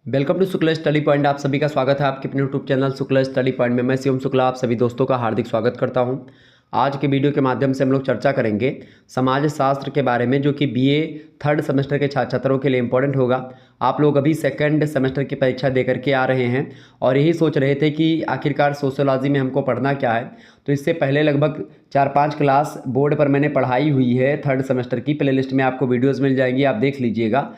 Welcome to Shukla study point. आप सभी का स्वागत है आपके अपने YouTube channel Shukla study point में। मैं शिवम शुक्ला आप सभी दोस्तों का हार्दिक स्वागत करता हूं। आज के वीडियो के माध्यम से हम लोग चर्चा करेंगे समाज शास्त्र के बारे में, जो कि बीए थर्ड सेमेस्टर के छात्र छात्रों के लिए इम्पोर्टेंट होगा। आप लोग अभी सेकंड सेमेस्टर की परीक्षा दे करके आ रहे हैं और यही सोच रहे थे कि आखिरकार सोशियोलॉजी में हमको पढ़ना क्या है। तो इससे पहले लगभग 4-5 क्लास बोर्ड पर मैंने पढ़ाई हुई है थर्ड सेमेस्टर की। प्लेलिस्ट में आपको वीडियोज़ मिल जाएंगी, आप देख लीजिएगा।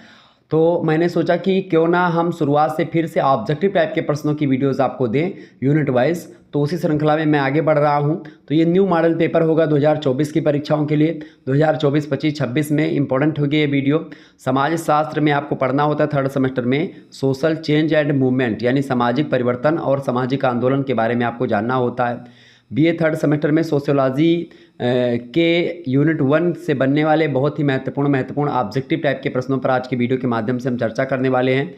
तो मैंने सोचा कि क्यों ना हम शुरुआत से फिर से ऑब्जेक्टिव टाइप के प्रश्नों की वीडियोस आपको दें यूनिट वाइज। तो उसी श्रृंखला में मैं आगे बढ़ रहा हूं। तो ये न्यू मॉडल पेपर होगा 2024 की परीक्षाओं के लिए। 2024, 25, 26 में इंपॉर्टेंट होगी ये वीडियो। समाज शास्त्र में आपको पढ़ना होता है थर्ड सेमेस्टर में सोशल चेंज एंड मूवमेंट, यानी सामाजिक परिवर्तन और सामाजिक आंदोलन के बारे में आपको जानना होता है। बीए थर्ड सेमेस्टर में सोशियोलॉजी के यूनिट 1 से बनने वाले बहुत ही महत्वपूर्ण ऑब्जेक्टिव टाइप के प्रश्नों पर आज की वीडियो के माध्यम से हम चर्चा करने वाले हैं।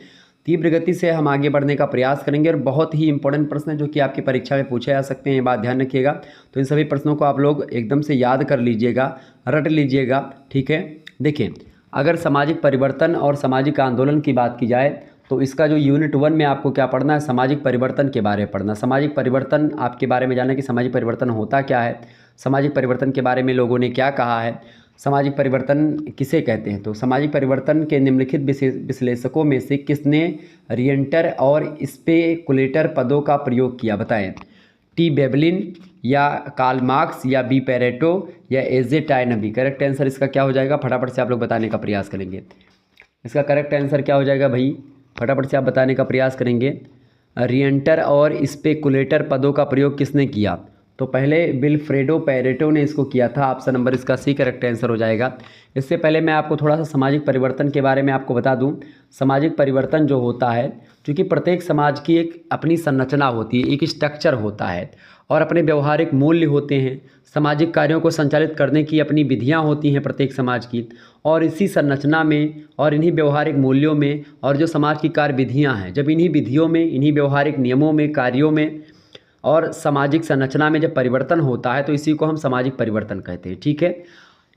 तीव्र गति से हम आगे बढ़ने का प्रयास करेंगे और बहुत ही इंपॉर्टेंट प्रश्न है जो कि आपकी परीक्षा में पूछे जा सकते हैं, ये बात ध्यान रखिएगा। तो इन सभी प्रश्नों को आप लोग एकदम से याद कर लीजिएगा, रट लीजिएगा, ठीक है। देखिए, अगर सामाजिक परिवर्तन और सामाजिक आंदोलन की बात की जाए तो इसका जो यूनिट 1 में आपको क्या पढ़ना है, सामाजिक परिवर्तन के बारे में पढ़ना। सामाजिक परिवर्तन आपके बारे में जानना कि सामाजिक परिवर्तन होता क्या है, सामाजिक परिवर्तन के बारे में लोगों ने क्या कहा है, सामाजिक परिवर्तन किसे कहते हैं। तो सामाजिक परिवर्तन के निम्नलिखित विश्लेषकों में से किसने रिएंटर और स्पेकुलेटर पदों का प्रयोग किया, बताएं। टी बेबलिन या कार्ल मार्क्स या बी पेरेटो या एजे टायनबी। करेक्ट आंसर इसका क्या हो जाएगा, फटाफट से आप लोग बताने का प्रयास करेंगे। इसका करेक्ट आंसर क्या हो जाएगा भाई, फटाफट से आप बताने का प्रयास करेंगे। रिएंटर और स्पेकुलेटर पदों का प्रयोग किसने किया, तो पहले विल्फ्रेडो पेरेटो ने इसको किया था। ऑप्शन नंबर इसका सी करेक्ट आंसर हो जाएगा। इससे पहले मैं आपको थोड़ा सा सामाजिक परिवर्तन के बारे में आपको बता दूं। सामाजिक परिवर्तन जो होता है, क्योंकि प्रत्येक समाज की एक अपनी संरचना होती है, एक स्ट्रक्चर होता है और अपने व्यवहारिक मूल्य होते हैं। सामाजिक कार्यों को संचालित करने की अपनी विधियां होती हैं प्रत्येक समाज की, और इसी संरचना में और इन्हीं व्यवहारिक मूल्यों में और जो समाज की कार्य विधियाँ हैं, जब इन्हीं विधियों में, इन्हीं व्यवहारिक नियमों में, कार्यों में और सामाजिक संरचना में जब परिवर्तन होता है तो इसी को हम सामाजिक परिवर्तन कहते हैं, ठीक है।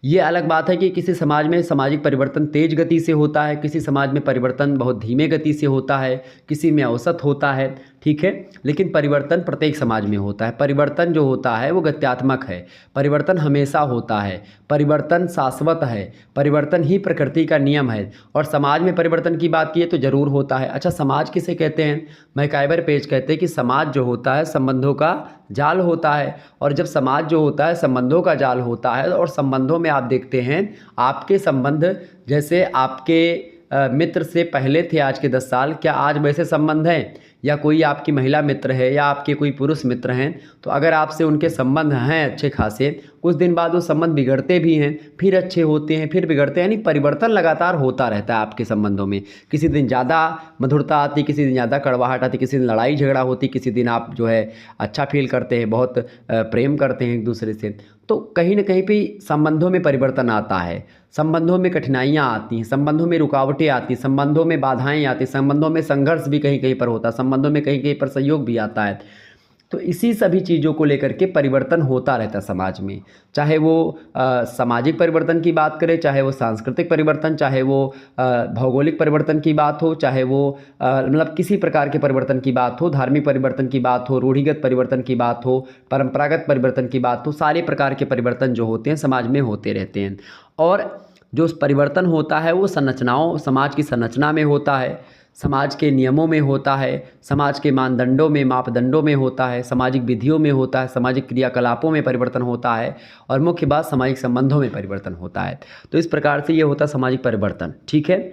ये अलग बात है कि किसी समाज में सामाजिक परिवर्तन तेज गति से होता है, किसी समाज में परिवर्तन बहुत धीमे गति से होता है, किसी में औसत होता है, ठीक है। लेकिन परिवर्तन प्रत्येक समाज में होता है। परिवर्तन जो होता है वो गत्यात्मक है, परिवर्तन हमेशा होता है, परिवर्तन शाश्वत है, परिवर्तन ही प्रकृति का नियम है। और समाज में परिवर्तन की बात की तो ज़रूर होता है। अच्छा, समाज किसे कहते हैं, मैकाइवर पेज कहते हैं कि समाज जो होता है संबंधों का जाल होता है। और जब समाज जो होता है संबंधों का जाल होता है, और संबंधों में आप देखते हैं आपके संबंध, जैसे आपके मित्र से पहले थे आज के 10 साल, क्या आज वैसे संबंध हैं, या कोई आपकी महिला मित्र है या आपके कोई पुरुष मित्र हैं, तो अगर आपसे उनके संबंध हैं अच्छे खासे, कुछ दिन बाद वो संबंध बिगड़ते भी हैं, फिर अच्छे होते हैं, फिर बिगड़ते हैं, यानी परिवर्तन लगातार होता रहता है आपके संबंधों में। किसी दिन ज़्यादा मधुरता आती, किसी दिन ज़्यादा कड़वाहट आती, किसी दिन लड़ाई झगड़ा होती, किसी दिन आप जो है अच्छा फील करते हैं, बहुत प्रेम करते हैं एक दूसरे से। तो कहीं ना कहीं पे संबंधों में परिवर्तन आता है, संबंधों में कठिनाइयाँ आती हैं, संबंधों में रुकावटें आती, संबंधों में बाधाएं आती, संबंधों में संघर्ष भी कहीं कहीं पर होता, संबंधों में कहीं कहीं पर सहयोग भी आता है। तो इसी सभी चीज़ों को लेकर के परिवर्तन होता रहता है समाज में, चाहे वो सामाजिक परिवर्तन की बात करें, चाहे वो सांस्कृतिक परिवर्तन, चाहे वो भौगोलिक परिवर्तन की बात हो, चाहे वो मतलब किसी प्रकार के परिवर्तन की बात हो, धार्मिक परिवर्तन की बात हो, रूढ़िगत परिवर्तन की बात हो, परंपरागत परिवर्तन की बात हो, सारे प्रकार के परिवर्तन जो होते हैं समाज में होते रहते हैं। और जो परिवर्तन होता है वो संरचनाओं, समाज की संरचना में होता है, समाज के नियमों में होता है, समाज के मानदंडों में, मापदंडों में होता है, सामाजिक विधियों में होता है, सामाजिक क्रियाकलापों में परिवर्तन होता है, और मुख्य बात सामाजिक संबंधों में परिवर्तन होता है। तो इस प्रकार से ये होता है सामाजिक परिवर्तन, ठीक है।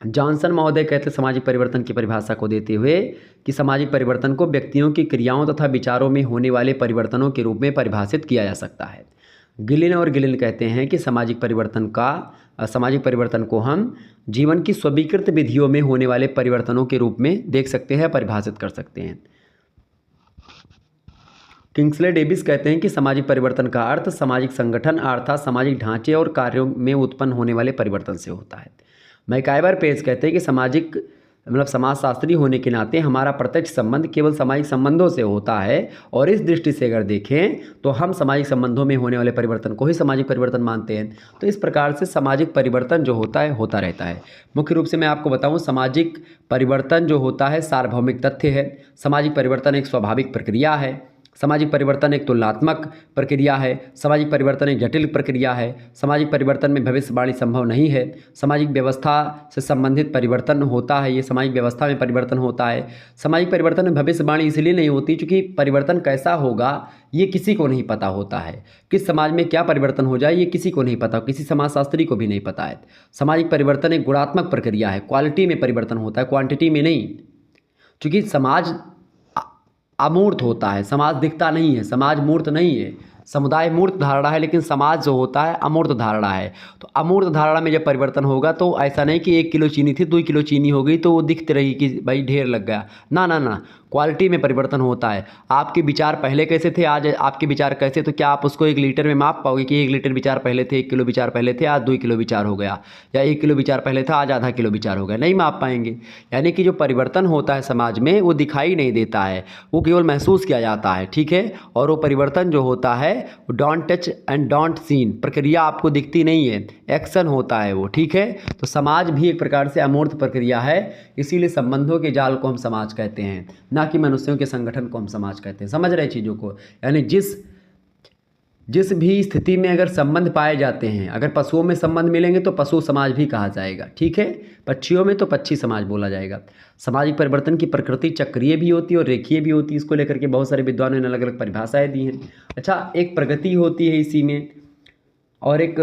जॉनसन महोदय कहते हैं सामाजिक परिवर्तन की परिभाषा को देते हुए कि सामाजिक परिवर्तन को व्यक्तियों की क्रियाओं तथा विचारों में होने वाले परिवर्तनों के रूप में परिभाषित किया जा सकता है। गिलिन और गिलिन कहते हैं कि सामाजिक परिवर्तन को हम जीवन की स्वीकृत विधियों में होने वाले परिवर्तनों के रूप में देख सकते हैं, परिभाषित कर सकते हैं। किंग्सले डेविस कहते हैं कि सामाजिक परिवर्तन का अर्थ सामाजिक संगठन अर्थात सामाजिक ढांचे और कार्यों में उत्पन्न होने वाले परिवर्तन से होता है। मैकाइवर पेज कहते हैं कि मतलब समाजशास्त्री होने के नाते हमारा प्रत्यक्ष संबंध केवल सामाजिक संबंधों से होता है, और इस दृष्टि से अगर देखें तो हम सामाजिक संबंधों में होने वाले परिवर्तन को ही सामाजिक परिवर्तन मानते हैं। तो इस प्रकार से सामाजिक परिवर्तन जो होता है होता रहता है। मुख्य रूप से मैं आपको बताऊं, सामाजिक परिवर्तन जो होता है सार्वभौमिक तथ्य है, सामाजिक परिवर्तन एक स्वाभाविक प्रक्रिया है, सामाजिक परिवर्तन एक तुलनात्मक प्रक्रिया है, सामाजिक परिवर्तन एक जटिल प्रक्रिया है, सामाजिक परिवर्तन में भविष्यवाणी संभव नहीं है, सामाजिक व्यवस्था से संबंधित परिवर्तन होता है, ये सामाजिक व्यवस्था में परिवर्तन होता है। सामाजिक परिवर्तन में भविष्यवाणी इसलिए नहीं होती क्योंकि परिवर्तन कैसा होगा ये किसी को नहीं पता होता है, किस समाज में क्या परिवर्तन हो जाए ये किसी को नहीं पता, किसी समाजशास्त्री को भी नहीं पता है। सामाजिक परिवर्तन एक गुणात्मक प्रक्रिया है, क्वालिटी में परिवर्तन होता है, क्वांटिटी में नहीं। क्योंकि समाज अमूर्त होता है, समाज दिखता नहीं है, समाज मूर्त नहीं है। समुदाय मूर्त धारणा है लेकिन समाज जो होता है अमूर्त धारणा है। तो अमूर्त धारणा में जब परिवर्तन होगा तो ऐसा नहीं कि 1 किलो चीनी थी 2 किलो चीनी हो गई तो वो दिखती रही कि भाई ढेर लग गया, ना ना ना, क्वालिटी में परिवर्तन होता है। आपके विचार पहले कैसे थे, आज आपके विचार कैसे, तो क्या आप उसको 1 लीटर में माप पाओगे कि 1 लीटर विचार पहले थे, 1 किलो विचार पहले थे, आज 2 किलो विचार हो गया, या 1 किलो विचार पहले था आज आधा किलो विचार हो गया, नहीं माप पाएंगे। यानी कि जो परिवर्तन होता है समाज में वो दिखाई नहीं देता है, वो केवल महसूस किया जाता है, ठीक है। और वो परिवर्तन जो होता है वो don't touch and don't seen, प्रक्रिया आपको दिखती नहीं है, एक्शन होता है वो, ठीक है। तो समाज भी एक प्रकार से अमूर्त प्रक्रिया है, इसीलिए संबंधों के जाल को हम समाज कहते हैं, ना कि मनुष्यों के संगठन को हम समाज कहते हैं। समझ रहे चीज़ों को, यानी जिस भी स्थिति में अगर संबंध पाए जाते हैं, अगर पशुओं में संबंध मिलेंगे तो पशु समाज भी कहा जाएगा, ठीक है। पक्षियों में तो पक्षी समाज बोला जाएगा। सामाजिक परिवर्तन की प्रकृति चक्रीय भी होती है और रेखीय भी होती है, इसको लेकर के बहुत सारे विद्वानों ने अलग अलग परिभाषाएं दी हैं। अच्छा, एक प्रगति होती है इसी में, और एक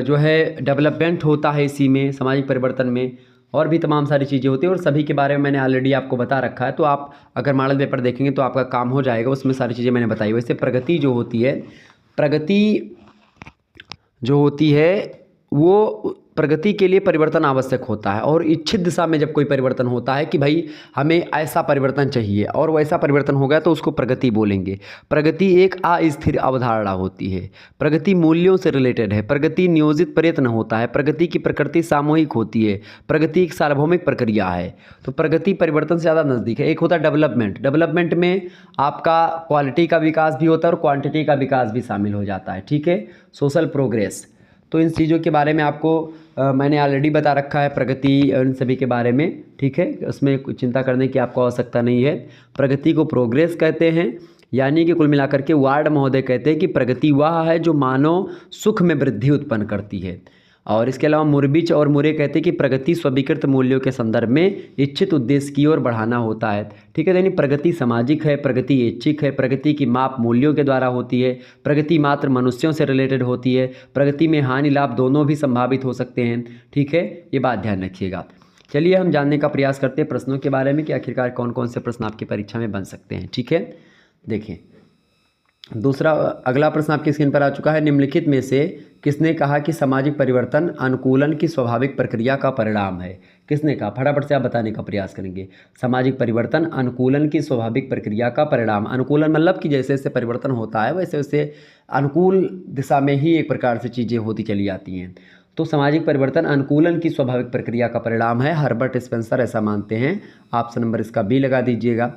जो है डेवलपमेंट होता है इसी में, सामाजिक परिवर्तन में और भी तमाम सारी चीज़ें होती हैं, और सभी के बारे में मैंने ऑलरेडी आपको बता रखा है। तो आप अगर मॉडल पेपर देखेंगे तो आपका काम हो जाएगा, उसमें सारी चीज़ें मैंने बताई। वैसे प्रगति जो होती है, प्रगति जो होती है वो प्रगति के लिए परिवर्तन आवश्यक होता है, और इच्छित दिशा में जब कोई परिवर्तन होता है कि भाई हमें ऐसा परिवर्तन चाहिए और वैसा परिवर्तन हो गया तो उसको प्रगति बोलेंगे। प्रगति एक अस्थिर अवधारणा होती है, प्रगति मूल्यों से रिलेटेड है, प्रगति नियोजित प्रयत्न होता है, प्रगति की प्रकृति सामूहिक होती है, प्रगति एक सार्वभौमिक प्रक्रिया है। तो प्रगति परिवर्तन से ज़्यादा नज़दीक है। एक होता है डेवलपमेंट, डेवलपमेंट में आपका क्वालिटी का विकास भी होता है और क्वांटिटी का विकास भी शामिल हो जाता है, ठीक है। सोशल प्रोग्रेस, तो इन चीज़ों के बारे में आपको मैंने ऑलरेडी बता रखा है, प्रगति इन सभी के बारे में, ठीक है। उसमें कुछ चिंता करने की आपको आवश्यकता नहीं है। प्रगति को प्रोग्रेस कहते हैं, यानी कि कुल मिलाकर के वार्ड महोदय कहते हैं कि प्रगति वह है जो मानव सुख में वृद्धि उत्पन्न करती है। और इसके अलावा मुरबिच और मुरे कहते हैं कि प्रगति स्वीकृत मूल्यों के संदर्भ में इच्छित उद्देश्य की ओर बढ़ाना होता है, ठीक है। यानी प्रगति सामाजिक है, प्रगति ऐच्छिक है, प्रगति की माप मूल्यों के द्वारा होती है, प्रगति मात्र मनुष्यों से रिलेटेड होती है, प्रगति में हानि लाभ दोनों भी संभावित हो सकते हैं, ठीक है। ये बात ध्यान रखिएगा। चलिए हम जानने का प्रयास करते हैं प्रश्नों के बारे में कि आखिरकार कौन कौन से प्रश्न आपकी परीक्षा में बन सकते हैं, ठीक है। देखिए दूसरा, अगला प्रश्न आपकी स्क्रीन पर आ चुका है। निम्नलिखित में से किसने कहा कि सामाजिक परिवर्तन अनुकूलन की स्वाभाविक प्रक्रिया का परिणाम है? किसने कहा? फटाफट से आप बताने का प्रयास करेंगे। सामाजिक परिवर्तन अनुकूलन की स्वाभाविक प्रक्रिया का परिणाम। अनुकूलन मतलब कि जैसे जैसे परिवर्तन होता है वैसे वैसे अनुकूल दिशा में ही एक प्रकार से चीज़ें होती चली जाती हैं। तो सामाजिक परिवर्तन अनुकूलन की स्वाभाविक प्रक्रिया का परिणाम है, हर्बर्ट स्पेंसर ऐसा मानते हैं। ऑप्शन नंबर इसका बी लगा दीजिएगा।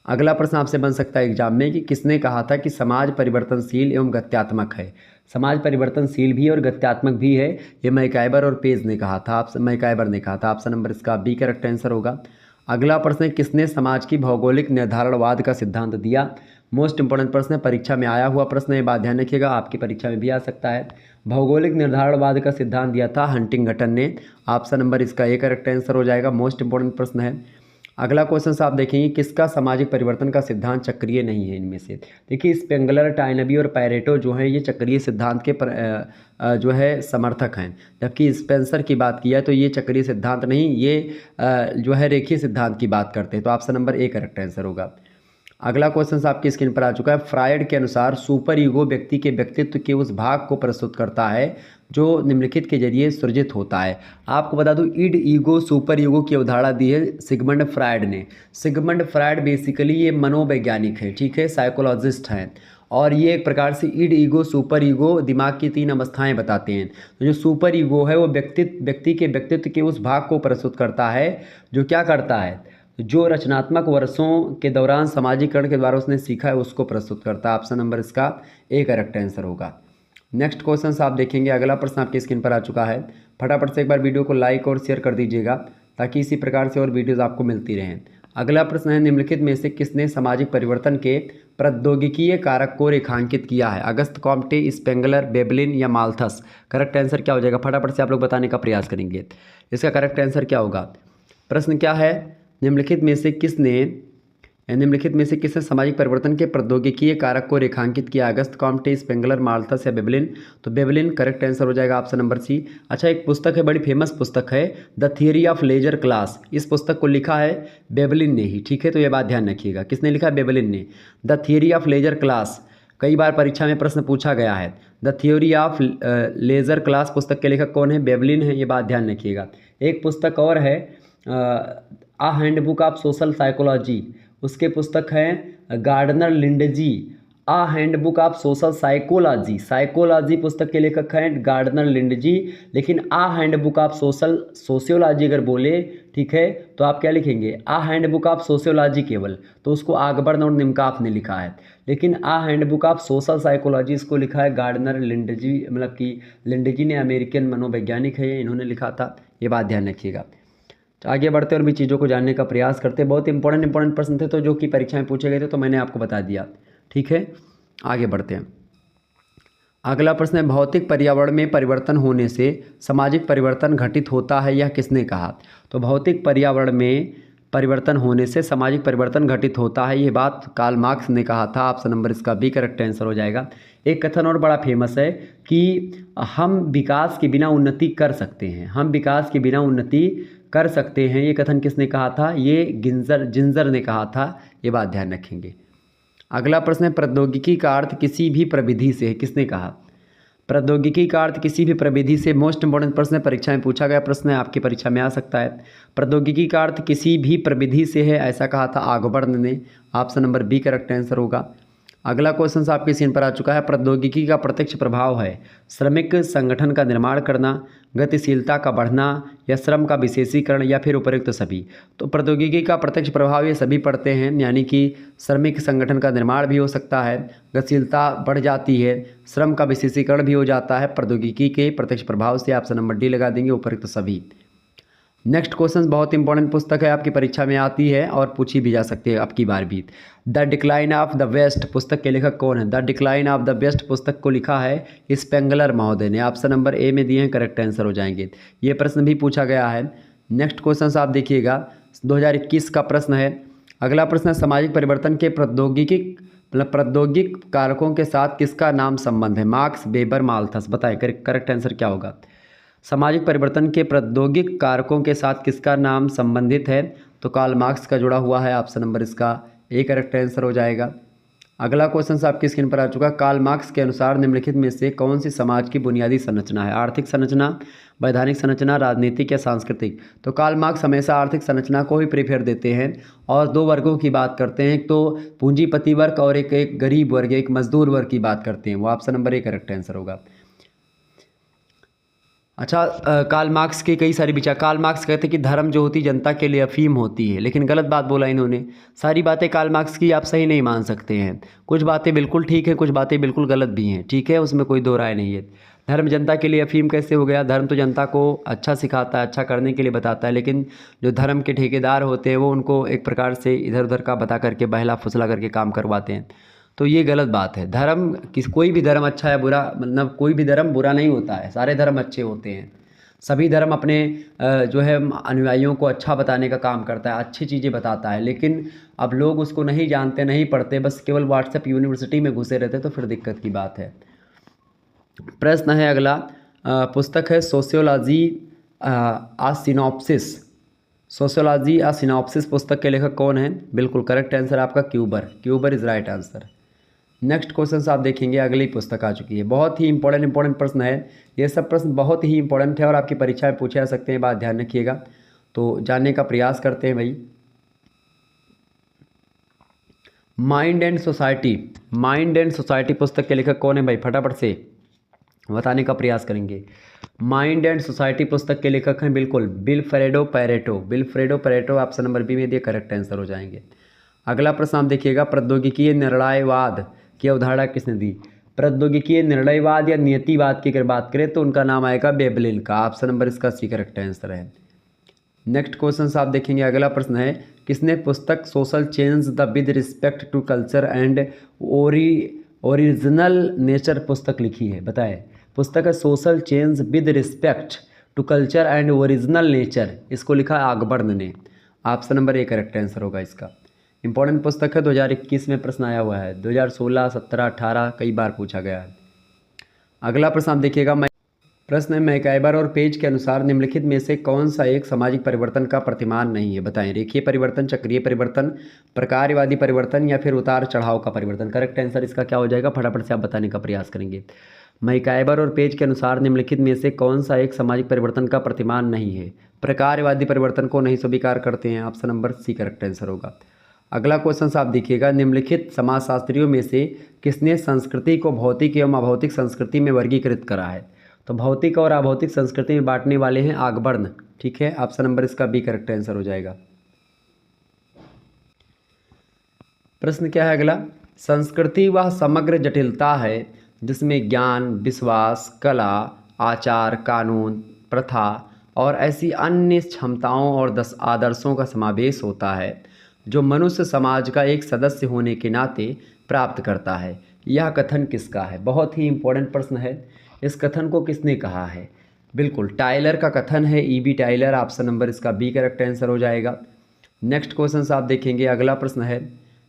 अगला प्रश्न आपसे बन सकता है एग्जाम में कि किसने कहा था कि समाज परिवर्तनशील एवं गत्यात्मक है? समाज परिवर्तनशील भी और गत्यात्मक भी है, ये मैकाइबर और पेज ने कहा था। मैकाइबर ने कहा था। ऑप्शन नंबर इसका बी करेक्ट आंसर होगा। अगला प्रश्न है, किसने समाज की भौगोलिक निर्धारणवाद का सिद्धांत दिया? मोस्ट इंपॉर्टेंट प्रश्न है, परीक्षा में आया हुआ प्रश्न है, ये बात ध्यान रखिएगा, आपकी परीक्षा में भी आ सकता है। भौगोलिक निर्धारणवाद का सिद्धांत दिया था हंटिंगटन ने। ऑप्शन नंबर इसका ए करेक्ट आंसर हो जाएगा। मोस्ट इंपॉर्टेंट प्रश्न है। अगला क्वेश्चन से आप देखेंगे किसका सामाजिक परिवर्तन का सिद्धांत चक्रीय नहीं है? इनमें से देखिए स्पेंगलर, टाइनबी और पैरेटो जो है ये चक्रीय सिद्धांत के जो है समर्थक हैं, जबकि स्पेंसर की बात किया तो ये चक्रीय सिद्धांत नहीं, ये जो है रेखीय सिद्धांत की बात करते हैं। तो option number A correct answer होगा। अगला क्वेश्चन आपकी स्क्रीन पर आ चुका है। फ्रायड के अनुसार सुपर ईगो व्यक्ति के व्यक्तित्व के उस भाग को प्रस्तुत करता है जो निम्नलिखित के जरिए सृजित होता है। आपको बता दूं इड ईगो सुपर ईगो की अवधारणा दी है सिगमंड फ्रायड ने। सिगमंड फ्रायड बेसिकली ये मनोवैज्ञानिक है, ठीक है, साइकोलॉजिस्ट हैं, और ये एक प्रकार से इड ईगो, सुपर ईगो दिमाग की 3 अवस्थाएं बताते हैं। तो जो सुपर ईगो है वो व्यक्ति के व्यक्तित्व के उस भाग को प्रस्तुत करता है जो क्या करता है, जो रचनात्मक वर्षों के दौरान सामाजिकरण के द्वारा उसने सीखा है उसको प्रस्तुत करता है। ऑप्शन नंबर इसका ए करेक्ट आंसर होगा। नेक्स्ट क्वेश्चन आप देखेंगे, अगला प्रश्न आपकी स्क्रीन पर आ चुका है। फटाफट से एक बार वीडियो को लाइक और शेयर कर दीजिएगा ताकि इसी प्रकार से और वीडियोज़ आपको मिलती रहें। अगला प्रश्न है, निम्नलिखित में से किसने सामाजिक परिवर्तन के प्रौद्योगिकीय कारक को रेखांकित किया है? अगस्त कॉम्टे, स्पेंगलर, बेबलिन या माल्थस? करेक्ट आंसर क्या हो जाएगा? फटाफट से आप लोग बताने का प्रयास करेंगे। इसका करेक्ट आंसर क्या होगा? प्रश्न क्या है, निम्नलिखित में से किसने सामाजिक परिवर्तन के प्रौद्योगिकीय कारक को रेखांकित किया? अगस्त कॉम्टे, स्पेंगलर, माल्थस या बेबलिन? तो बेबलिन करेक्ट आंसर हो जाएगा, ऑप्शन नंबर सी। अच्छा, एक पुस्तक है, बड़ी फेमस पुस्तक है, the theory of leisure class. इस पुस्तक को लिखा है बेबलिन ने ही, ठीक है, तो ये बात ध्यान रखिएगा। किसने लिखा है? बेबलिन ने। The theory of leisure class कई बार परीक्षा में प्रश्न पूछा गया है। The theory of leisure class पुस्तक के लेखक कौन है? बेबलिन है, ये बात ध्यान रखिएगा। एक पुस्तक और है, a handbook of social psychology, उसके पुस्तक हैं Gardner Lindzey. A handbook of social psychology पुस्तक के लेखक हैं गार्डनर लिंडजी। लेकिन आ हैंडबुक ऑफ सोशियोलॉजी अगर बोले, ठीक है, तो आप क्या लिखेंगे? आ हैंडबुक ऑफ सोशियोलॉजी केवल, तो उसको आगबर्न और निमकाफ ने लिखा है। लेकिन आ हैंडबुक ऑफ सोशल साइकोलॉजी इसको लिखा है गार्डनर लिंडजी, मतलब कि लिंडजी ने अमेरिकन मनोवैज्ञानिक है, इन्होंने लिखा था, ये बात ध्यान रखिएगा। तो आगे बढ़ते और भी चीज़ों को जानने का प्रयास करते। बहुत इंपॉर्टेंट प्रश्न थे तो जो कि परीक्षा में पूछे गए थे, तो मैंने आपको बता दिया, ठीक है। आगे बढ़ते हैं। अगला प्रश्न है, भौतिक पर्यावरण में परिवर्तन होने से सामाजिक परिवर्तन घटित होता है, यह किसने कहा? तो भौतिक पर्यावरण में परिवर्तन होने से सामाजिक परिवर्तन घटित होता है, ये बात कार्ल मार्क्स ने कहा था। ऑप्शन नंबर इसका बी करेक्ट आंसर हो जाएगा। एक कथन और बड़ा फेमस है कि हम विकास के बिना उन्नति कर सकते हैं, ये कथन किसने कहा था? ये जिंजर ने कहा था, ये बात ध्यान रखेंगे। अगला प्रश्न है, प्रौद्योगिकी का अर्थ किसी भी प्रविधि से है, किसने कहा? प्रौद्योगिकी का अर्थ किसी भी प्रविधि से, मोस्ट इंपॉर्टेंट प्रश्न है, परीक्षा में पूछा गया प्रश्न है, आपकी परीक्षा में आ सकता है। प्रौद्योगिकी का अर्थ किसी भी प्रविधि से है, ऐसा कहा था आगबर्न ने। Option number B correct answer होगा। अगला क्वेश्चन आपके स्क्रीन पर आ चुका है, प्रौद्योगिकी का प्रत्यक्ष प्रभाव है श्रमिक संगठन का निर्माण करना, गतिशीलता का बढ़ना या श्रम का विशेषीकरण या फिर उपयुक्त सभी? तो प्रौद्योगिकी का प्रत्यक्ष प्रभाव ये सभी पढ़ते हैं, यानी कि श्रमिक संगठन का निर्माण भी हो सकता है, गतिशीलता बढ़ जाती है, श्रम का विशेषीकरण भी हो जाता है प्रौद्योगिकी के प्रत्यक्ष प्रभाव से। ऑप्शन नंबर डी लगा देंगे, उपयुक्त सभी। नेक्स्ट क्वेश्चन बहुत इंपॉर्टेंट पुस्तक है, आपकी परीक्षा में आती है और पूछी भी जा सकती है आपकी बार भी। The decline of the west पुस्तक के लेखक कौन है? The decline of the west पुस्तक को लिखा है स्पेंगलर महोदय ने। ऑप्शन नंबर ए में दिए हैं, करेक्ट आंसर हो जाएंगे। ये प्रश्न भी पूछा गया है। नेक्स्ट क्वेश्चन आप देखिएगा, 2021 का प्रश्न है। अगला प्रश्न है, सामाजिक परिवर्तन के प्रौद्योगिक कारकों के साथ किसका नाम संबंध है? Marks, weber, Malthus? बताएं करेक्ट आंसर क्या होगा? सामाजिक परिवर्तन के प्रौद्योगिक कारकों के साथ किसका नाम संबंधित है? तो कार्ल मार्क्स का जुड़ा हुआ है। ऑप्शन नंबर इसका ए करेक्ट आंसर हो जाएगा। अगला क्वेश्चन आपकी स्क्रीन पर आ चुका है, कार्ल मार्क्स के अनुसार निम्नलिखित में से कौन सी समाज की बुनियादी संरचना है? आर्थिक संरचना, वैधानिक संरचना, राजनीतिक या सांस्कृतिक? तो कार्ल मार्क्स हमेशा आर्थिक संरचना को ही प्रेफर देते हैं और दो वर्गों की बात करते हैं, एक तो पूंजीपति वर्ग और एक गरीब वर्ग, एक मजदूर वर्ग की बात करते हैं। वो option number A correct answer होगा। अच्छा, कार्ल मार्क्स के कई सारे विचार। कार्ल मार्क्स कहते हैं कि धर्म जो होती जनता के लिए अफीम होती है, लेकिन गलत बात बोला इन्होंने। सारी बातें कार्ल मार्क्स की आप सही नहीं मान सकते हैं, कुछ बातें बिल्कुल ठीक हैं, कुछ बातें बिल्कुल गलत भी हैं, ठीक है, उसमें कोई दो राय नहीं है। धर्म जनता के लिए अफीम कैसे हो गया? धर्म तो जनता को अच्छा सिखाता है, अच्छा करने के लिए बताता है, लेकिन जो धर्म के ठेकेदार होते हैं वो उनको एक प्रकार से इधर उधर का बता करके, बहला फुसला करके काम करवाते हैं, तो ये गलत बात है। धर्म कोई भी धर्म अच्छा है बुरा, मतलब कोई भी धर्म बुरा नहीं होता है, सारे धर्म अच्छे होते हैं। सभी धर्म अपने जो है अनुयायियों को अच्छा बताने का काम करता है, अच्छी चीज़ें बताता है, लेकिन अब लोग उसको नहीं जानते, नहीं पढ़ते, बस केवल व्हाट्सएप यूनिवर्सिटी में घुसे रहते, तो फिर दिक्कत की बात है। प्रश्न है अगला, पुस्तक है sociology a synopsis. Sociology a synopsis पुस्तक के लेखक कौन है? बिल्कुल करेक्ट आंसर आपका Cuber is right answer. Next question आप देखेंगे, अगली पुस्तक आ चुकी है। बहुत ही इंपॉर्टेंट प्रश्न है, ये सब प्रश्न बहुत ही इंपॉर्टेंट है और आपकी परीक्षा में पूछे जा सकते हैं, बात ध्यान रखिएगा। तो जानने का प्रयास करते हैं भाई। Mind and society, mind and society पुस्तक के लेखक कौन है भाई, फटाफट से बताने का प्रयास करेंगे। माइंड एंड सोसाइटी पुस्तक के लेखक हैं बिल्कुल Vilfredo Pareto, Vilfredo Pareto option number B में दिए करेक्ट आंसर हो जाएंगे। अगला प्रश्न आप देखिएगा, प्रौद्योगिकीय निर्णयवाद की अवधारणा किसने दी। प्रौद्योगिकीय निर्णयवाद या नियतिवाद की अगर बात करें तो उनका नाम आएगा वेबलिन का, ऑप्शन नंबर इसका सी करेक्ट आंसर है। नेक्स्ट क्वेश्चन आप देखेंगे, अगला प्रश्न है, किसने पुस्तक social change the with respect to culture and original nature पुस्तक लिखी है, बताएं। पुस्तक है social change with respect to culture and original nature, इसको लिखा आगबर्न ने, option number A correct answer होगा इसका। इंपॉर्टेंट पुस्तक है, 2021 में प्रश्न आया हुआ है, 2016, 17, 18 कई बार पूछा गया है। अगला प्रश्न आप देखिएगा, प्रश्न है, मैकाइबर और पेज के अनुसार निम्नलिखित में से कौन सा एक सामाजिक परिवर्तन का प्रतिमान नहीं है, बताएं। रेखीय परिवर्तन, चक्रीय परिवर्तन, प्रकारवादी परिवर्तन या फिर उतार चढ़ाव का परिवर्तन। करेक्ट आंसर इसका क्या हो जाएगा, फटाफट से आप बताने का प्रयास करेंगे। मैकाइबर और पेज के अनुसार निम्नलिखित में से कौन सा एक सामाजिक परिवर्तन का प्रतिमान नहीं है, प्रकारवादी परिवर्तन को नहीं स्वीकार करते हैं, option number C correct answer होगा। अगला क्वेश्चन आप देखिएगा, निम्नलिखित समाजशास्त्रियों में से किसने संस्कृति को भौतिक एवं अभौतिक संस्कृति में वर्गीकृत करा है। तो भौतिक और अभौतिक संस्कृति में बांटने वाले हैं आगबर्न, ठीक है, ऑप्शन नंबर इसका बी करेक्ट आंसर हो जाएगा। प्रश्न क्या है अगला, संस्कृति वह समग्र जटिलता है जिसमें ज्ञान, विश्वास, कला, आचार, कानून, प्रथा और ऐसी अन्य क्षमताओं और आदर्शों का समावेश होता है जो मनुष्य समाज का एक सदस्य होने के नाते प्राप्त करता है। यह कथन किसका है, बहुत ही इंपॉर्टेंट प्रश्न है। इस कथन को किसने कहा है, बिल्कुल टाइलर का कथन है, ईबी टाइलर, ऑप्शन नंबर इसका बी करेक्ट आंसर हो जाएगा। नेक्स्ट क्वेश्चन आप देखेंगे, अगला प्रश्न है,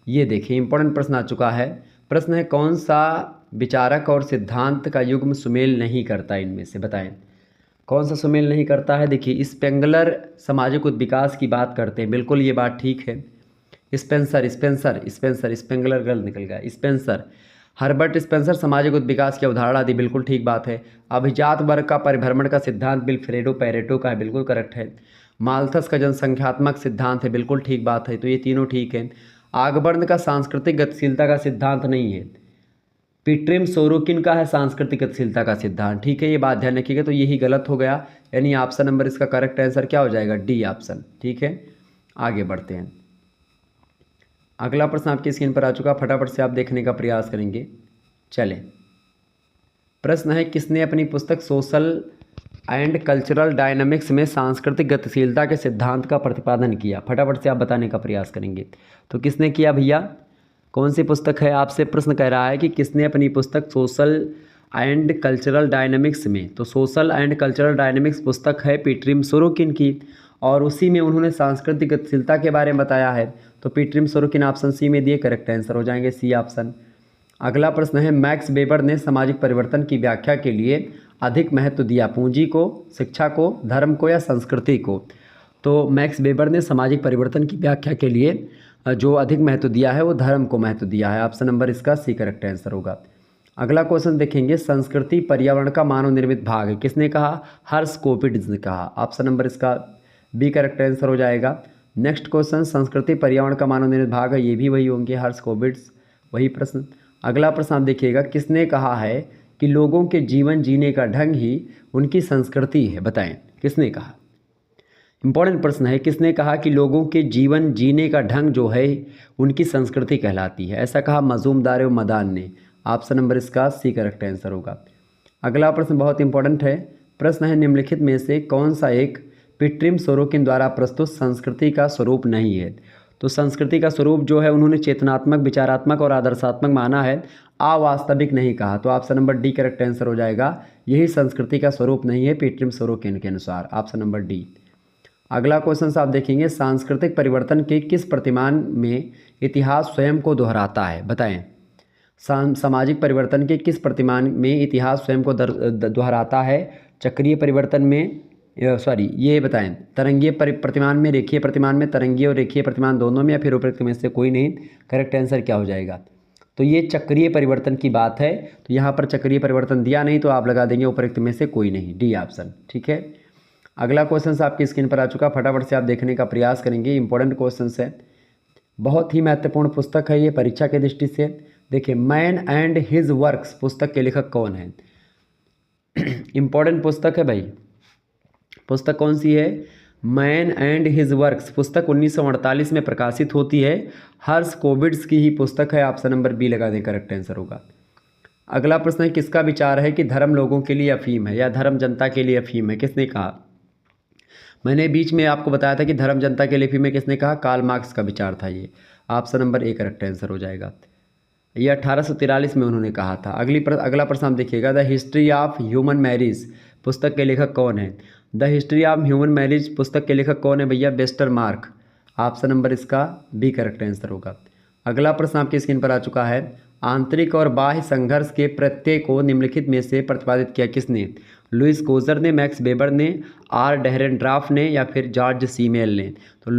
ये देखिए इंपॉर्टेंट प्रश्न आ चुका है। प्रश्न है, कौन सा विचारक और सिद्धांत का युग्म सुमेल नहीं करता, इनमें से बताएं कौन सा सुमेल नहीं करता है। देखिए स्पेंगलर सामाजिक विकास की बात करते हैं, बिल्कुल ये बात ठीक है। स्पेंसर स्पेंसर स्पेंसर स्पेंगलर गलत निकल गया, स्पेंसर, हर्बर्ट स्पेंसर सामाजिक विकास की अवधारणा दी, बिल्कुल ठीक बात है। अभिजात वर्ग का परिभ्रमण का सिद्धांत विल्फ्रेडो पैरेटो का है, बिल्कुल करेक्ट है। माल्थस का जनसंख्यात्मक सिद्धांत है, बिल्कुल ठीक बात है, तो ये तीनों ठीक है। आगबर्न का सांस्कृतिक गतिशीलता का सिद्धांत नहीं है, पीट्रिम सोरोकिन का है सांस्कृतिक गतिशीलता का सिद्धांत, ठीक है, ये बात ध्यान रखिएगा। तो यही गलत हो गया, यानी ऑप्शन नंबर इसका करेक्ट आंसर क्या हो जाएगा, डी ऑप्शन, ठीक है। आगे बढ़ते हैं, अगला प्रश्न आपकी स्क्रीन पर आ चुका, फटाफट से आप देखने का प्रयास करेंगे। चलें, प्रश्न है, किसने अपनी पुस्तक सोशल एंड कल्चरल डायनामिक्स में सांस्कृतिक गतिशीलता के सिद्धांत का प्रतिपादन किया, फटाफट से आप बताने का प्रयास करेंगे। तो किसने किया भैया, कौन सी पुस्तक है, आपसे प्रश्न कह रहा है कि किसने अपनी पुस्तक सोशल एंड कल्चरल डायनामिक्स में, तो सोशल एंड कल्चरल डायनामिक्स पुस्तक है पीट्रिम सोरोकिन की, और उसी में उन्होंने सांस्कृतिक गतिशीलता के बारे में बताया है। तो पीट्रिम सोरोकिन ऑप्शन सी में दिए करेक्ट आंसर हो जाएंगे, सी ऑप्शन। अगला प्रश्न है, मैक्स वेबर ने सामाजिक परिवर्तन की व्याख्या के लिए अधिक महत्व दिया, पूंजी को, शिक्षा को, धर्म को या संस्कृति को। तो मैक्स वेबर ने सामाजिक परिवर्तन की व्याख्या के लिए जो अधिक महत्व दिया है वो धर्म को महत्व दिया है, ऑप्शन नंबर इसका सी करेक्ट आंसर होगा। अगला क्वेश्चन देखेंगे, संस्कृति पर्यावरण का मानव निर्मित भाग है, किसने कहा, हर्ष कोविड ने कहा, ऑप्शन नंबर इसका बी करेक्ट आंसर हो जाएगा। नेक्स्ट क्वेश्चन, संस्कृति पर्यावरण का मानव निर्मित भाग है, ये भी वही होंगे, हर्ष कोविड्स, वही प्रश्न। अगला प्रश्न आप देखिएगा, किसने कहा है कि लोगों के जीवन जीने का ढंग ही उनकी संस्कृति है, बताएं किसने कहा। इंपॉर्टेंट प्रश्न है, किसने कहा कि लोगों के जीवन जीने का ढंग जो है उनकी संस्कृति कहलाती है, ऐसा कहा मजूमदार व मदान ने, ऑप्शन नंबर इसका सी करेक्ट आंसर होगा। अगला प्रश्न बहुत इंपॉर्टेंट है, प्रश्न है, निम्नलिखित में से कौन सा एक पीट्रिम सोरोकिन द्वारा प्रस्तुत संस्कृति का स्वरूप नहीं है। तो संस्कृति का स्वरूप जो है उन्होंने चेतनात्मक, विचारात्मक और आदर्शात्मक माना है, अवास्तविक नहीं कहा। तो option number D correct answer हो जाएगा, यही संस्कृति का स्वरूप नहीं है पीट्रिम सोरोकिन के अनुसार, ऑप्शन नंबर डी। अगला क्वेश्चन आप देखेंगे, सांस्कृतिक परिवर्तन के किस प्रतिमान में इतिहास स्वयं को दोहराता है, बताएं। सामाजिक परिवर्तन के किस प्रतिमान में इतिहास स्वयं को दोहराता है, चक्रीय परिवर्तन में, ये बताएं, तरंगीय प्रतिमान में, रेखीय प्रतिमान में, तरंगीय और रेखीय प्रतिमान दोनों में, या फिर उपरोक्त में से कोई नहीं। करेक्ट आंसर क्या हो जाएगा, तो ये चक्रीय परिवर्तन की बात है, तो यहाँ पर चक्रीय परिवर्तन दिया नहीं तो आप लगा देंगे उपरोक्त में से कोई नहीं, डी ऑप्शन, ठीक है। अगला क्वेश्चन आपकी स्क्रीन पर आ चुका, फटाफट से आप देखने का प्रयास करेंगे, इंपॉर्टेंट क्वेश्चन है। बहुत ही महत्वपूर्ण पुस्तक है ये परीक्षा की दृष्टि से। देखिए, मैन एंड हिज वर्क्स पुस्तक के लेखक कौन है? इंपॉर्टेंट पुस्तक है भाई। पुस्तक कौन सी है? मैन एंड हिज वर्क्स पुस्तक 1948 में प्रकाशित होती है। हर्ष कोविड्स की ही पुस्तक है। ऑप्शन नंबर बी लगा दें, करेक्ट आंसर होगा। अगला प्रश्न है, किसका विचार है कि धर्म लोगों के लिए अफीम है या धर्म जनता के लिए अफीम है? किसने कहा? मैंने बीच में आपको बताया था कि धर्म जनता के लिए अफीम है, किसने कहा? कार्ल मार्क्स का विचार था ये। Option number A correct answer हो जाएगा। ये 1843 में उन्होंने कहा था। अगला प्रश्न आप देखिएगा, the history of human marriage पुस्तक के लेखक कौन है? The history of human marriage पुस्तक के लेखक कौन है भैया? बेस्टर मार्क। ऑप्शन नंबर इसका बी करेक्ट आंसर होगा। अगला प्रश्न आपकी स्क्रीन पर आ चुका है, आंतरिक और बाह्य संघर्ष के प्रत्यय को निम्नलिखित में से प्रतिपादित किया किसने? लुइस कोजर ने, मैक्स वेबर ने, आर डेहरेनड्राफ ने या फिर जॉर्ज सीमेल ने? तो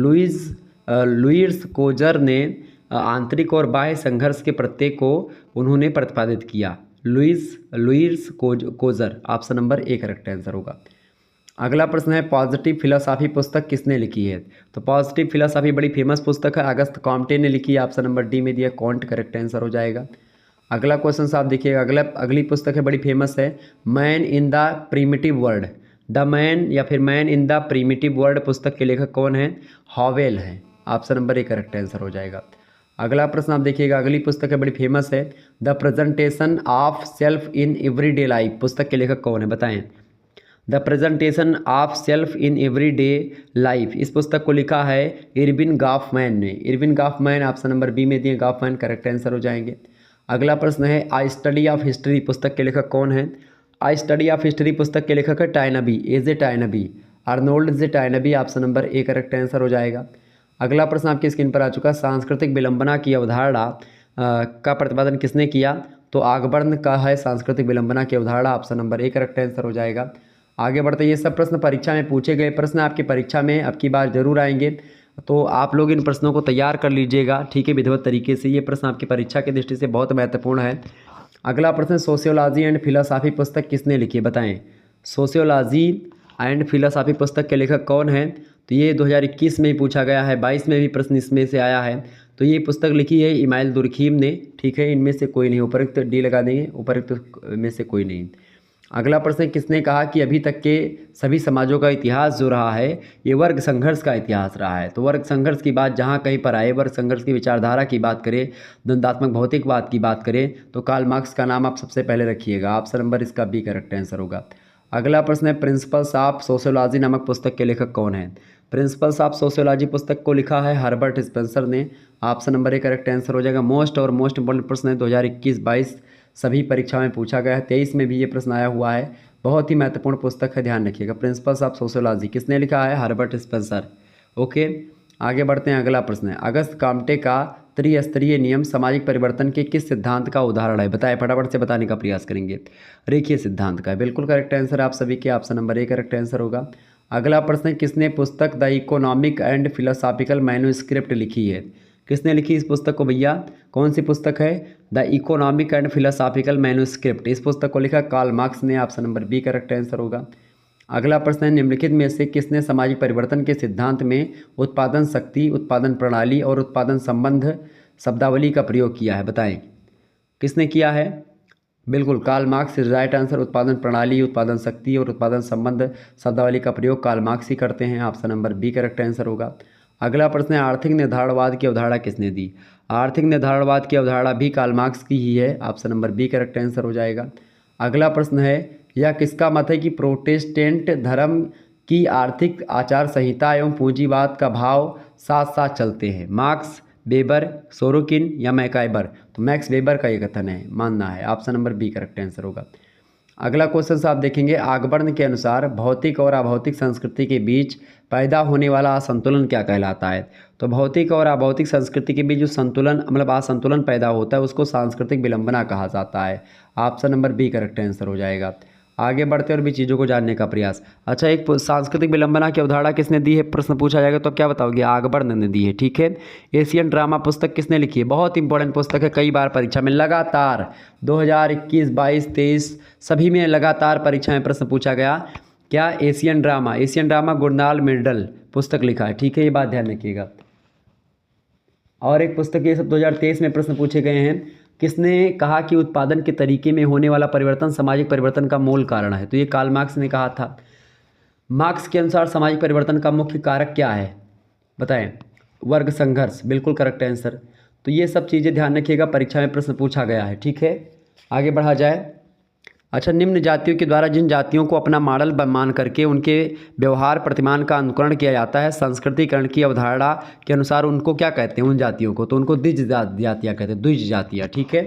लुइस कोजर ने आंतरिक और बाह्य संघर्ष के प्रत्यय को उन्होंने प्रतिपादित किया। Lewis Coser. Option number A correct answer होगा। अगला प्रश्न है, पॉजिटिव फिलोसॉफी पुस्तक किसने लिखी है? तो पॉजिटिव फिलोसॉफी बड़ी फेमस पुस्तक है, अगस्त कॉम्टे ने लिखी है। ऑप्शन नंबर डी में दिया कॉन्ट, करेक्ट आंसर हो जाएगा। अगला क्वेश्चन आप देखिएगा, अगली पुस्तक है, बड़ी फेमस है, man in the primitive world. The man या फिर man in the primitive world पुस्तक के लेखक कौन है? हॉवेल है। Option number A correct answer हो जाएगा। अगला प्रश्न आप देखिएगा, अगली पुस्तक है, बड़ी फेमस है, the presentation of self in everyday life पुस्तक के लेखक कौन है? बताएं। The presentation of self in everyday life, इस पुस्तक को लिखा है इरविन गॉफमैन ने। Erving Goffman, option number B में दिए गॉफमैन, करेक्ट आंसर हो जाएंगे। अगला प्रश्न है, आई स्टडी ऑफ हिस्ट्री पुस्तक के लेखक कौन है? आई स्टडी ऑफ हिस्ट्री पुस्तक के लेखक है Toynbee, AJ Toynbee, Arnold J Toynbee. Option number A correct answer हो जाएगा। अगला प्रश्न आपकी स्क्रीन पर आ चुका, सांस्कृतिक विलंबना की अवधारणा का प्रतिपादन किसने किया? तो आगबर्न का है सांस्कृतिक विलंबना की अवधारणा। Option number A correct answer हो जाएगा। आगे बढ़ते, ये सब प्रश्न परीक्षा में पूछे गए प्रश्न आपकी परीक्षा में अब की बार जरूर आएंगे, तो आप लोग इन प्रश्नों को तैयार कर लीजिएगा, ठीक है, विधिवत तरीके से। ये प्रश्न आपकी परीक्षा की दृष्टि से बहुत महत्वपूर्ण है। अगला प्रश्न, सोशियोलॉजी एंड फिलोसॉफी पुस्तक किसने लिखी है? बताएं। सोशियोलॉजी एंड फिलोसॉफी पुस्तक के लेखक कौन है? तो ये 2021 में ही पूछा गया है, 22 में भी प्रश्न इसमें से आया है। तो ये पुस्तक लिखी है इमाइल दुर्खीम ने, ठीक है, इनमें से कोई नहीं, उपरोक्त डी लगा देंगे, उपरोक्त में से कोई नहीं। अगला प्रश्न, किसने कहा कि अभी तक के सभी समाजों का इतिहास जो रहा है ये वर्ग संघर्ष का इतिहास रहा है? तो वर्ग संघर्ष की बात जहाँ कहीं पर आए, वर्ग संघर्ष की विचारधारा की बात करें, द्वंदात्मक भौतिकवाद की बात करें, तो कार्ल मार्क्स का नाम आप सबसे पहले रखिएगा। ऑप्शन नंबर इसका बी करेक्ट आंसर होगा। अगला प्रश्न है, प्रिंसिपल्स ऑफ सोशियोलॉजी नामक पुस्तक के लेखक कौन है? प्रिंसिपल्स ऑफ सोशियोलॉजी पुस्तक को लिखा है हर्बर्ट स्पेंसर ने। Option number A correct answer हो जाएगा। मोस्ट इंपॉर्टेंट प्रश्न है, 2021-22 सभी परीक्षा में पूछा गया है, 23 में भी ये प्रश्न आया हुआ है, बहुत ही महत्वपूर्ण पुस्तक है, ध्यान रखिएगा। प्रिंसिपल्स ऑफ सोशियोलॉजी किसने लिखा है? Herbert Spencer. ओके, आगे बढ़ते हैं। अगला प्रश्न है, अगस्त कॉम्टे का त्रिस्तरीय नियम सामाजिक परिवर्तन के किस सिद्धांत का उदाहरण है? बताएं, फटाफट से बताने का प्रयास करेंगे। रेखीय सिद्धांत का, बिल्कुल करेक्ट आंसर आप सभी के, option number A correct answer होगा। अगला प्रश्न है, किसने पुस्तक the economic and philosophical manuscript लिखी है? किसने लिखी इस पुस्तक को भैया? कौन सी पुस्तक है? The economic and philosophical manuscript, इस पुस्तक को लिखा कार्ल मार्क्स ने। Option number B correct answer होगा। अगला प्रश्न है, निम्नलिखित में से किसने सामाजिक परिवर्तन के सिद्धांत में उत्पादन शक्ति, उत्पादन प्रणाली और उत्पादन संबंध शब्दावली का प्रयोग किया है? बताएं, किसने किया है? बिल्कुल कार्ल मार्क्स, राइट आंसर। उत्पादन प्रणाली, उत्पादन शक्ति और उत्पादन संबंध शब्दावली का प्रयोग कार्ल मार्क्स ही करते हैं। Option number B correct answer होगा। अगला प्रश्न है, आर्थिक निर्धारणवाद की अवधारणा किसने दी? आर्थिक निर्धारणवाद की अवधारणा भी कार्ल मार्क्स की ही है। Option number B correct answer हो जाएगा। अगला प्रश्न है, यह किसका मत है कि प्रोटेस्टेंट धर्म की आर्थिक आचार संहिता एवं पूंजीवाद का भाव साथ साथ चलते हैं? मार्क्स, वेबर, सोरोकिन या मैकाइबर? तो मैक्स वेबर का ये कथन है, मानना है। Option number B correct answer होगा। अगला क्वेश्चन आप देखेंगे, आगबर्न के अनुसार भौतिक और अभौतिक संस्कृति के बीच पैदा होने वाला असंतुलन क्या कहलाता है? तो भौतिक और अभौतिक संस्कृति के बीच जो संतुलन मतलब असंतुलन पैदा होता है उसको सांस्कृतिक विलंबना कहा जाता है। Option number B correct answer हो जाएगा। आगे बढ़ते और भी चीज़ों को जानने का प्रयास। अच्छा, एक सांस्कृतिक विलंबना की अवधारणा किसने दी है प्रश्न पूछा जाएगा तो क्या बताओगे? आगबर्न ने दी है, ठीक है। एशियन ड्रामा पुस्तक किसने लिखी है? बहुत इंपॉर्टेंट पुस्तक है, कई बार परीक्षा में लगातार 2021, 22, 23 सभी में लगातार परीक्षा में प्रश्न पूछा गया। क्या? एशियन ड्रामा गुरनाल मिर्डल पुस्तक लिखा है, ठीक है, ये बात ध्यान रखिएगा। और एक पुस्तक ये सब 2023 में प्रश्न पूछे गए हैं। किसने कहा कि उत्पादन के तरीके में होने वाला परिवर्तन सामाजिक परिवर्तन का मूल कारण है? तो ये कार्ल मार्क्स ने कहा था। मार्क्स के अनुसार सामाजिक परिवर्तन का मुख्य कारक क्या है, बताएं? वर्ग संघर्ष, बिल्कुल करेक्ट आंसर। तो ये सब चीज़ें ध्यान रखिएगा, परीक्षा में प्रश्न पूछा गया है। ठीक है, आगे बढ़ा जाए। अच्छा, निम्न जातियों के द्वारा जिन जातियों को अपना मॉडल मान करके उनके व्यवहार प्रतिमान का अनुकरण किया जाता है, संस्कृतिकरण की अवधारणा के अनुसार उनको क्या कहते हैं? उन जातियों को तो उनको द्विज जातियाँ कहते हैं, द्विज जातियाँ। ठीक है,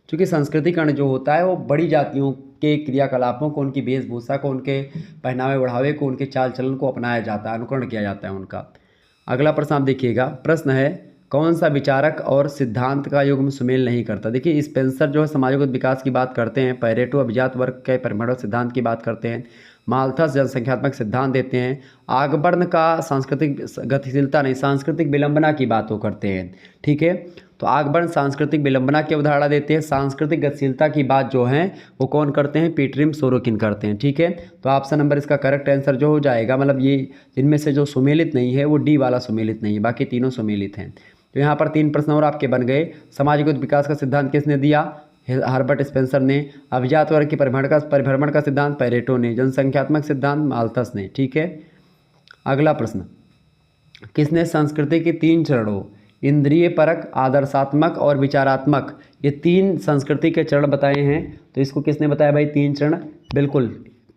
क्योंकि संस्कृतिकरण जो होता है वो बड़ी जातियों के क्रियाकलापों को, उनकी वेशभूषा को, उनके पहनावे ओढ़ावे को, उनके चाल चलन को अपनाया जाता है, अनुकरण किया जाता है उनका। अगला प्रश्न आप देखिएगा, प्रश्न है कौन सा विचारक और सिद्धांत का युग्म सुमेल नहीं करता? देखिए, स्पेंसर जो है समाजगत विकास की बात करते हैं, पैरेटो अभिजात वर्ग के परिमंडल सिद्धांत की बात करते हैं, माल्थस जनसंख्यात्मक सिद्धांत देते हैं, आगबर्न का सांस्कृतिक गतिशीलता नहीं सांस्कृतिक विलंबना की बात वो करते हैं। ठीक है, तो आगबर्न सांस्कृतिक विलंबना की अवधारणा देते हैं। सांस्कृतिक गतिशीलता की बात जो है वो कौन करते हैं? पीटरिम सोरोकिन करते हैं। ठीक है, तो ऑप्शन नंबर इसका करेक्ट आंसर जो हो जाएगा, मतलब ये जिनमें से जो सुमेलित नहीं है वो डी वाला सुमेलित नहीं है, बाकी तीनों सुमेलित हैं। तो यहाँ पर 3 प्रश्न और आपके बन गए। समाजगत विकास का सिद्धांत किसने दिया? हर्बर्ट स्पेंसर ने। अभिजात वर्ग की परिभ्रमण का सिद्धांत पैरेटो ने। जनसंख्यात्मक सिद्धांत माल्थस ने। ठीक है, अगला प्रश्न, किसने संस्कृति के 3 चरणों इंद्रिय परक, आदर्शात्मक और विचारात्मक, ये 3 संस्कृति के चरण बताए हैं? तो इसको किसने बताया भाई 3 चरण? बिल्कुल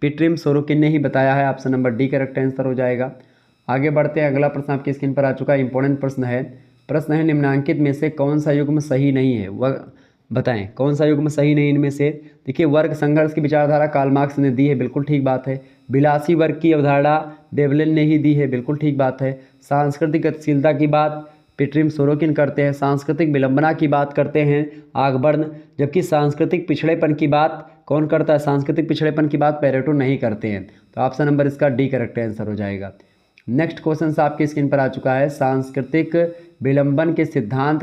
पीटरिम सोरोकिन ने ही बताया है। Option number D correct answer हो जाएगा। आगे बढ़ते हैं, अगला प्रश्न आपकी स्क्रीन पर आ चुका है, इंपॉर्टेंट प्रश्न है निम्नांकित में से कौन सा युग्म सही नहीं है? वह बताएं कौन सा युग्म सही नहीं इनमें से? देखिए, वर्ग संघर्ष की विचारधारा कार्ल मार्क्स ने दी है, बिल्कुल ठीक बात है। विलासी वर्ग की अवधारणा डेवलिन ने ही दी है, बिल्कुल ठीक बात है। सांस्कृतिक गतिशीलता की बात पीटरिम सोरोकिन करते हैं। सांस्कृतिक विलंबना की बात करते हैं आगबर्न, जबकि सांस्कृतिक पिछड़ेपन की बात कौन करता है? सांस्कृतिक पिछड़ेपन की बात पैरेटो नहीं करते हैं। तो ऑप्शन नंबर इसका डी करेक्ट आंसर हो जाएगा। नेक्स्ट क्वेश्चन आपकी स्क्रीन पर आ चुका है, सांस्कृतिक विलंबन के सिद्धांत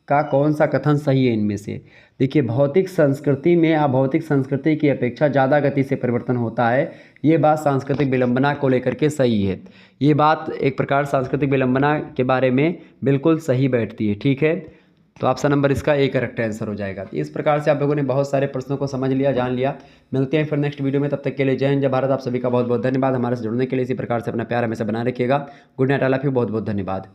का कौन सा कथन सही है इनमें से? देखिए, भौतिक संस्कृति में अभौतिक संस्कृति की अपेक्षा ज़्यादा गति से परिवर्तन होता है, ये बात सांस्कृतिक विलंबना को लेकर के सही है। ये बात एक प्रकार सांस्कृतिक विलंबना के बारे में बिल्कुल सही बैठती है। ठीक है, तो ऑप्शन नंबर इसका ए करेक्ट आंसर हो जाएगा। इस प्रकार से आप लोगों ने बहुत सारे प्रश्नों को समझ लिया, जान लिया। मिलते हैं फिर नेक्स्ट वीडियो में, तब तक के लिए जय हिंद, जय भारत। आप सभी का बहुत बहुत धन्यवाद। हमारे से जुड़ने के लिए इसी प्रकार से अपना प्यार हमेशा बनाए रखिएगा। Good night, all of you, बहुत बहुत धन्यवाद।